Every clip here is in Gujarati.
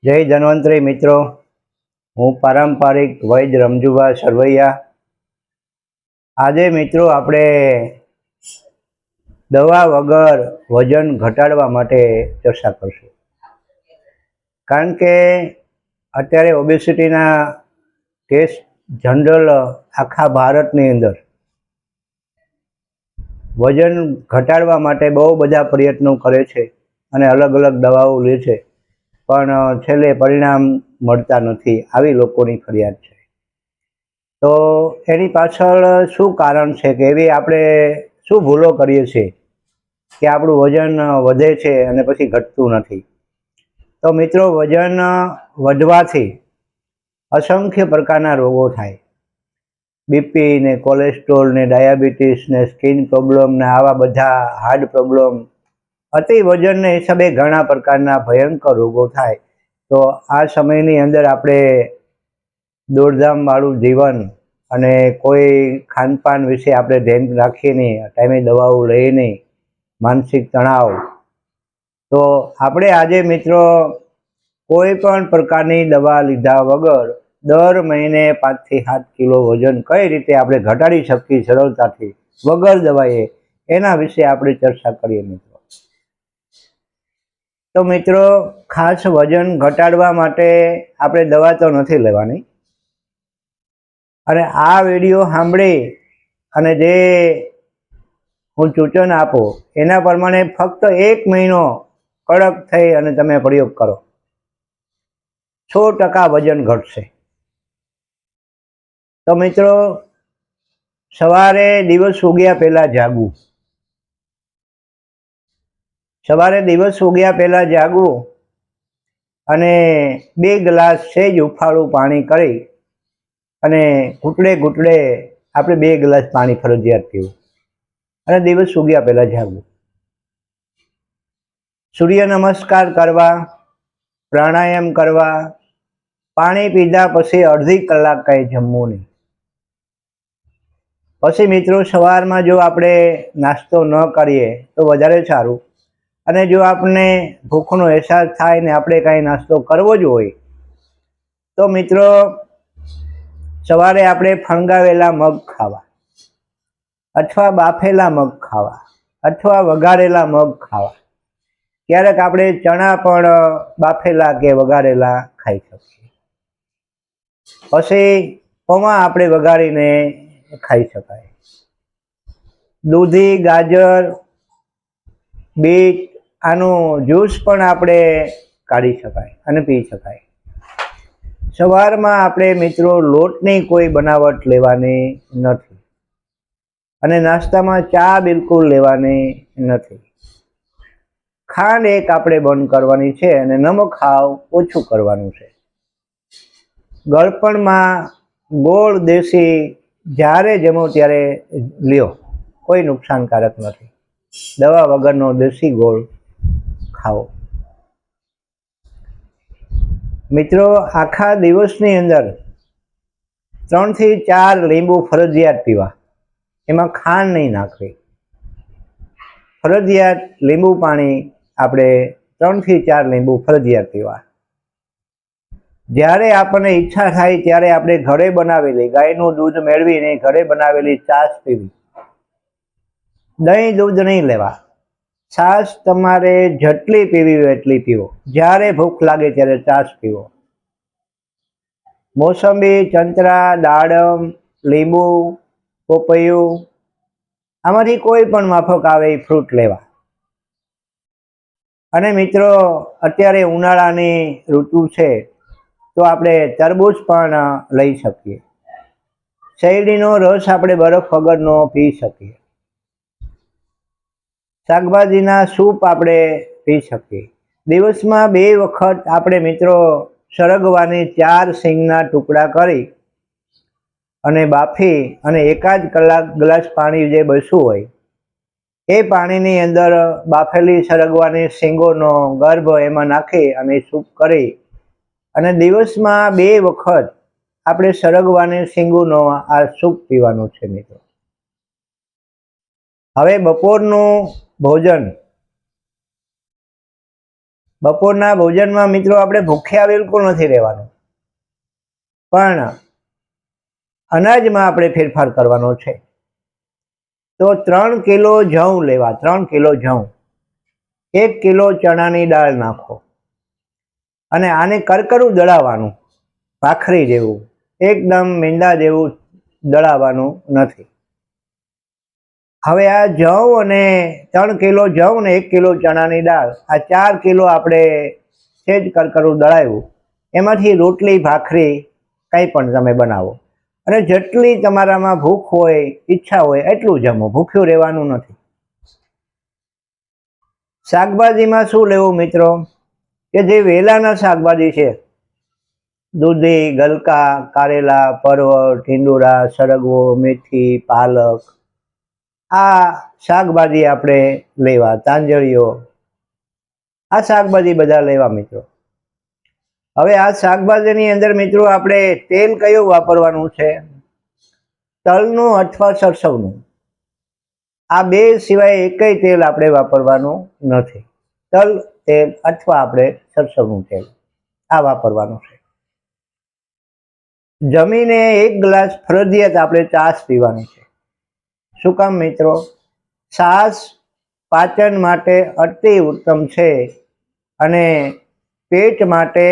जय धन्वंतरी मित्रों, हूँ पारंपरिक वैद्य रमजूभा सरवैया। आज मित्रों आपणे दवा वगर वजन घटाड़वा माटे चर्चा करशुं, कारण के अत्यारे ओबेसिटीना केस जनरल आखा भारतनी अंदर वजन घटाड़वा माटे बहु बधा प्रयत्नों करे छे अने अलग अलग दवाओ ले छे, पण छेल्ले परिणाम मळता नथी, आवी लोकोनी फरियाद छे। तो एनी पाछळ शुं कारण छे के एवी आपणे शुं भूलो करीए छीए कि आपणुं वजन वधे छे अने पछी घटतुं नथी। तो मित्रों, वजन वधवाथी असंख्य प्रकारना रोगो थाय, बीपी ने कोलेस्ट्रोल ने डायाबिटीस ने स्किन प्रॉब्लम ने आवा बधा हार्ट प्रॉब्लम, अति वजन ने हिसाबे घणा प्रकारना भयंकर रोगो थाय। तो आ समयनी अंदर आपणे दौड़धाम वाळुं जीवन अने कोई खानपान विषे आपणे ध्यान राखीए नहीं, टाइमे दवाओ लईए नहीं, मानसिक तणाव, तो आपणे आजे मित्रों कोई पण प्रकारनी दवा लीधा वगर दर महीने 5 થી 7 किलो वजन कई रीते आपणे घटाड़ी शकीए सरलताथी वगर दवाए, एना विषे आपणे चर्चा करीए मित्रों। तो मित्रों, खास वजन घटाड़वा माटे आपणे दवा तो नथी लेवानी, अने आ विडियो सांभळी अने जे हूँ सूचन आपो एना प्रमाणे फक्त 1 महीनो कड़क थई अने तमे प्रयोग करो, 100% वजन घटशे। तो मित्रों, सवारे दिवस उग्या पहेला जागवुं, सवारे दिवस उग्या पहेला जागवुं अने 2 ग्लास सेज उफाळुं पाणी करी अने घूंटड़े घूंटड़े आपणे 2 ग्लास पाणी फरजियात पीवुं अने दिवस उग्या पहेला जागवुं। सूर्य नमस्कार करवा, प्राणायाम करवा, पाणी पीधा पछी अर्धी कलाक कांई जमवुं नहीं। पछी मित्रों सवारमां जो आपणे नास्तो न करीए तो वधारे सारुं, अने जो आपने भूखनो अहेसास थाय ने आपणे कांई नास्तो करवो ज होय तो मित्रों सवारे आपणे फणगावेला मग खावा, अथवा बाफेला मग खावा, अथवा वघारेला मग खावा। क्यारेक आपणे चणा पण बाफेला के वघारेला खाई शकीए। पछी पौवा आपणे वघारीने खाई शकाय। दूधी, गाजर, बीट आनो ज्यूस पण आपणे काढी शकाय अने पी शकाय। सवारमां आपणे मित्रों लोटनी कोई बनावट लेवानी नथी अने नाસ્તામાં चा बिलकुल लेवानी नथी। खांड एक आपणे बंध करवानी छे अने नमक हाव ओछुं करवानुं छे। गळपणमां गोळ देशी ज्यारे जमो त्यारे ल्यो, कोई नुकसानकारक नथी। दवा वगरनो देशी गोळ खाओ। मित्रों, आखा दिवसनी अंदर 3 થી 4 લીંબુ फरजियात पीवा, एमां खांड नहीं नाखवी। फरजियात લીંબુ पाणी आपणे 3 થી 4 લીંબુ फरजियात पीवा। ज्यारे आपने इच्छा थाय त्यारे आपणे घरे बनावेली गायनुं दूध मेळवीने घरे बनावेली छाश पीवी। दही दूध नहीं लेवा। छाश तमारे जेटली पीवी होय एटली पीवो। ज्यारे भूख लागे त्यारे छाश पीवो। मोसंबी, चंतरा, दाड़म, લીંબુ, पपैयुं आमांथी कोई पण माफक आवे ए फ्रूट लेवा। अने मित्रों अत्यारे उनाळानी ऋतु छे तो आपणे तरबूज पण लई शकीए। शેરડીનો रस आपणे बरफ वगरनो पी शकीए। शाकभाजीना सूप आपणे पी शकीए। दिवसमां 2 वखत आपणे मित्रों सरगवानी 4 सींगना टुकड़ा करी अने बाफी अने 1 कलाक ग्लास पाणी जे बच्युं होय ए पाणीनी अंदर बाफेली सरगवानी सींगोनो गर्भ एमां नाखी अने सूप करी अने दिवसमां 2 वखत आपणे सरगवानी सींगोनो आ सूप पीवानुं छे मित्रों। हवे बपोरनुं भोजन બપોરના ભોજનમાં મિત્રો આપણે ભૂખ્યા બિલકુલ નથી રહેવાનું, પણ અનાજમાં આપણે ફેરફાર કરવાનો છે. તો 3 કિલો જવ લેવા, 3 કિલો જવ, 1 કિલો ચણાની દાળ નાખો અને આને કરકરું દળાવવાનું, ભાખરી જેવું, એકદમ મીંડા જેવું દળાવવાનું નથી. હવે આ જવ અને 3 કિલો જવ ને 1 કિલો ચણાની દાળ, આ 4 કિલો આપણે સેજ કરકરું દળાવ્યું, એમાંથી રોટલી ભાખરી કંઈ પણ તમે બનાવો અને જેટલી તમારામાં ભૂખ હોય, ઈચ્છા હોય એટલું જમો, ભૂખ્યું રહેવાનું નથી. શાકભાજીમાં શું લેવું મિત્રો? કે જે વેલાના શાકભાજી છે, દૂધી, ગલકા, કારેલા, પરવળ, ટીંડોરા, સરગવો, મેથી, પાલક, આ શાકભાજી આપણે લેવા, તાંજળીઓ, આ શાકભાજી બધા લેવા મિત્રો. હવે આ શાકભાજીની અંદર મિત્રો આપણે તેલ કયું વાપરવાનું છે? તલનું અથવા સરસવનું. આ બે સિવાય એકય તેલ આપણે વાપરવાનું નથી. તલ તેલ અથવા આપણે સરસવનું તેલ આ વાપરવાનું છે. જમીને 1 ગ્લાસ ફરજિયાત આપણે છાશ પીવાની છે. શું કામ મિત્રો? છાશ પાચન માટે અતિ ઉત્તમ છે અને પેટ માટે,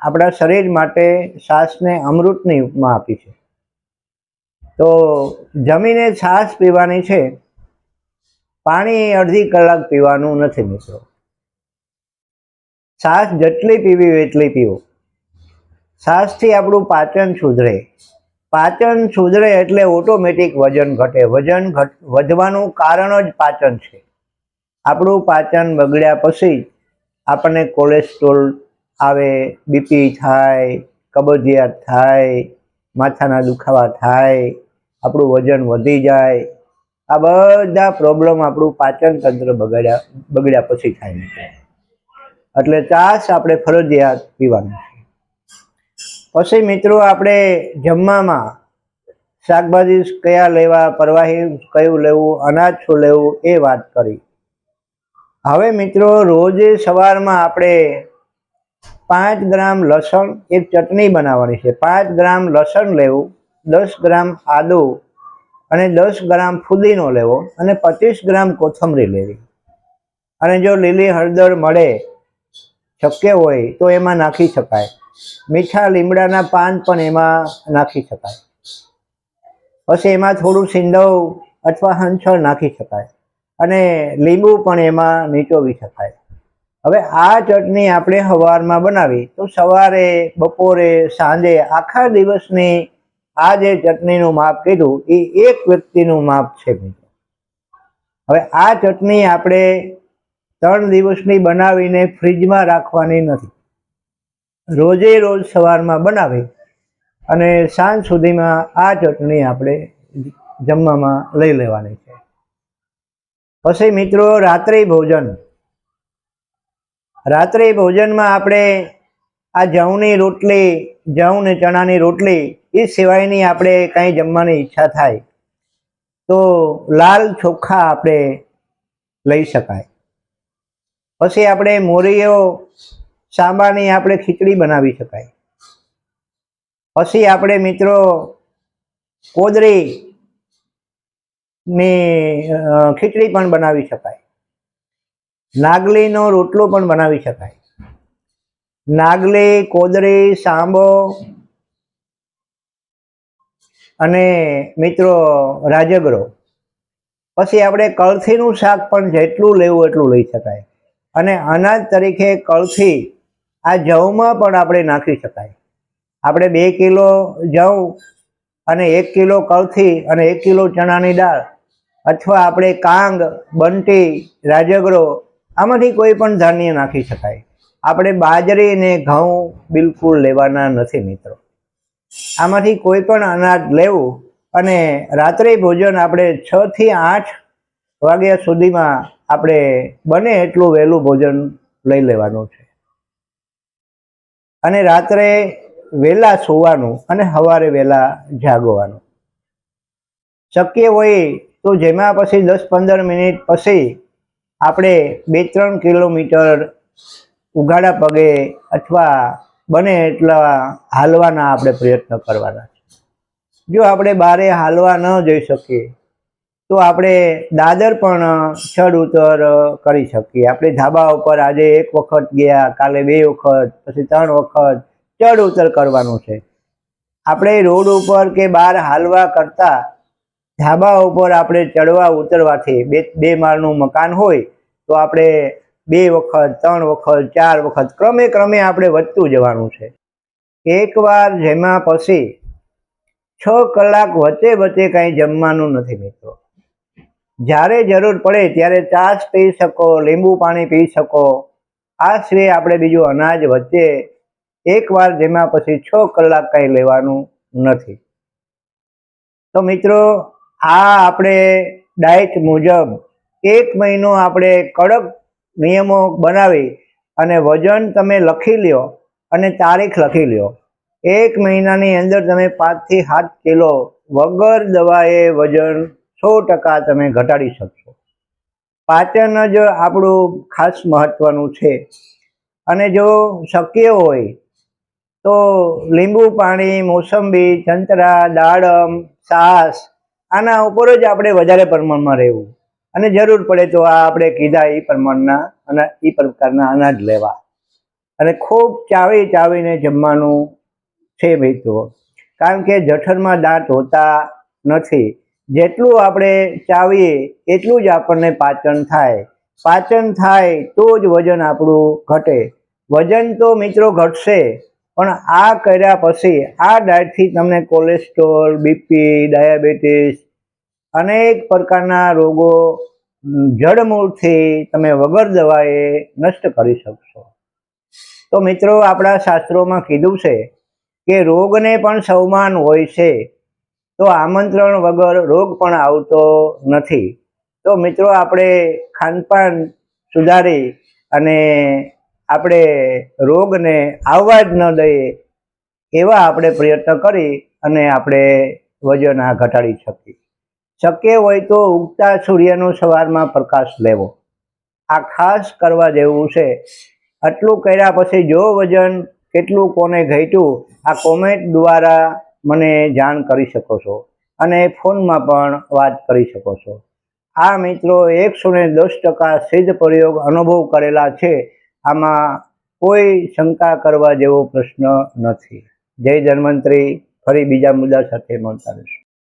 આપણા શરીર માટે છાશને અમૃતની ઉપમા આપી છે. તો જમીને છાશ પીવાની છે, પાણી અડધી કલાક પીવાનું નથી મિત્રો. છાશ જેટલી પીવી હોય એટલી પીવો. છાશથી આપણું પાચન સુધરે. પાચન સુધરે એટલે ઓટોમેટિક વજન ઘટે. વજન વધવાનું કારણ જ પાચન છે. આપણું પાચન બગડ્યા પછી આપણને કોલેસ્ટ્રોલ આવે, બીપી થાય, કબજિયાત થાય, માથાના દુખાવા થાય, આપણું વજન વધી જાય. આ બધા પ્રોબ્લેમ આપણું પાચન તંત્ર બગડ્યા પછી થાય. એટલે છાશ આપણે ફરજિયાત પીવાની છે. પછી મિત્રો આપણે જમવામાં શાકભાજી કયા લેવા, પ્રવાહી કયું લેવું, અનાજ શું લેવું એ વાત કરી. હવે મિત્રો રોજે સવારમાં આપણે 5 ગ્રામ લસણ, એક ચટણી બનાવવાની છે. 5 ગ્રામ લસણ લેવું, 10 ગ્રામ આદુ અને 10 ગ્રામ ફુદીનો લેવો અને 25 ગ્રામ કોથમરી લેવી. અને જો લીલી હળદર મળે, શક્ય હોય તો એમાં નાખી શકાય. મીઠા લીમડાના પાન પણ એમાં નાખી શકાય. પછી એમાં થોડું સિંદવ અથવા હંચળ નાખી શકાય અને લીંબુ પણ એમાં નીચોવી શકાય. હવે આ ચટણી આપણે સવારમાં બનાવી તો સવારે, બપોરે, સાંજે, આખા દિવસની આ જે ચટણીનું માપ કીધું એ એક વ્યક્તિનું માપ છે. હવે આ ચટણી આપણે 3 દિવસની બનાવીને ફ્રીજમાં રાખવાની નથી. રોજે રોજ સવારમાં બનાવી અને સાંજ સુધીમાં આ ચટણી આપણે જમવામાં લઈ લેવાની છે. પછી મિત્રો રાત્રિ ભોજન. રાત્રિ ભોજનમાં આપણે આ જવની રોટલી, જવ ને ચણાની રોટલી એ સિવાયની આપણે કંઈ જમવાની ઈચ્છા થાય તો લાલ ચોખા આપણે લઈ શકાય. પછી આપણે મોરીઓ સાંબાની આપણે ખીચડી બનાવી શકાય. પછી આપણે મિત્રો કોદરીની ખીચડી પણ બનાવી શકાય. નાગલીનો રોટલો પણ બનાવી શકાય. નાગલી, કોદરી, સાંબો અને મિત્રો રાજગરો. પછી આપણે કળથીનું શાક પણ જેટલું લેવું એટલું લઈ શકાય. અને અનાજ તરીકે કળથી આ જવમાં પણ આપણે નાખી શકાય. આપણે 2 કિલો જવ અને 1 કિલો કળથી અને 1 કિલો ચણાની દાળ અથવા આપણે કાંગ, બંટી, રાજગરો આમાંથી કોઈ પણ ધાન્ય નાખી શકાય. આપણે બાજરી અને ઘઉં બિલકુલ લેવાના નથી મિત્રો. આમાંથી કોઈ પણ અનાજ લેવું અને રાત્રિ ભોજન આપણે 6 થી 8 વાગ્યા સુધીમાં આપણે બને એટલું વહેલું ભોજન લઈ લેવાનું છે. અને રાત્રે વહેલા સૂવાનું અને સવારે વહેલા જાગવાનું. શક્ય હોય તો જેમાં પછી 10-15 મિનિટ પછી આપણે 2-3 કિલોમીટર ઉઘાડા પગે અથવા બને એટલા હાલવાના આપણે પ્રયત્ન કરવાના છે. જો આપણે બારે હાલવા ન જઈ શકીએ તો આપણે દાદર પણ ચડ ઉતર કરી શકીએ. આપણે ધાબા ઉપર આજે એક વખત ગયા, કાલે 2 વખત, પછી 3 વખત ચડ ઉતર કરવાનું છે. આપણે રોડ ઉપર કે બહાર હાલવા કરતા ધાબા ઉપર આપણે ચડવા ઉતરવાથી 2 માળનું મકાન હોય તો આપણે 2 વખત, 3 વખત, 4 વખત ક્રમે ક્રમે આપણે વધતું જવાનું છે. એકવાર જેમાં પછી 6 કલાક વચ્ચે વચ્ચે કાંઈ જમવાનું નથી મિત્રો. જ્યારે જરૂર પડે ત્યારે છાશ પી શકો, લીંબુ પાણી પી શકો. આ સિવાય આપણે બીજું અનાજ વચ્ચે એકવાર જેમાં પછી 6 કલાક કંઈ લેવાનું નથી. તો મિત્રો આ આપણે ડાયટ મુજબ 1 મહિનો આપણે કડક નિયમો બનાવી અને વજન તમે લખી લ્યો અને તારીખ લખી લ્યો. 1 મહિનાની અંદર તમે 5 થી 7 કિલો વગર દવાએ વજન 100% તમે ઘટાડી શકશો. પાચન જ આપણું ખાસ મહત્વનું છે. અને જો શક્ય હોય તો લીંબુ પાણી, મોસંબી, સંતરા, દાડમ, છાશ આના ઉપર જ આપણે વધારે પ્રમાણમાં રહેવું અને જરૂર પડે તો આ આપણે કીધા એ પ્રમાણના અને એ પ્રકારના અનાજ લેવા અને ખૂબ ચાવી ચાવીને જમવાનું છે મિત્રો. કારણ કે જઠરમાં દાંત હોતા નથી. જેટલું આપણે ચાવીએ એટલું જ આપણને પાચન થાય. પાચન થાય તો જ વજન આપણું ઘટે. વજન તો મિત્રો ઘટશે પણ આ કર્યા પછી આ ડાયટથી તમને કોલેસ્ટ્રોલ, બીપી, ડાયાબિટીસ અનેક પ્રકારના રોગો જડમૂળથી તમે વગર દવાએ નષ્ટ કરી શકશો. તો મિત્રો આપણા શાસ્ત્રોમાં કીધું છે કે રોગને પણ સૌમાન હોય છે તો આમંત્રણ વગર રોગ પણ આવતો નથી. તો મિત્રો આપણે ખાનપાન સુધારી અને આપણે રોગને આવવા જ ન દઈએ એવા આપણે પ્રયત્ન કરી અને આપણે વજન આ ઘટાડી શકીએ. શક્ય હોય તો ઉગતા સૂર્યનો સવારમાં પ્રકાશ લેવો, આ ખાસ કરવા જેવું છે. આટલું કર્યા પછી જો વજન કેટલું કોને ઘટ્યું આ કોમેન્ટ દ્વારા મને જાણ કરી શકો છો અને ફોનમાં પણ વાત કરી શકો છો. આ મિત્રો 110% સિદ્ધ પ્રયોગ અનુભવ કરેલા છે. આમાં કોઈ શંકા કરવા જેવો પ્રશ્ન નથી. જય ધન્વંતરી. ફરી બીજા મુદ્દા સાથે મળતા રહેશું.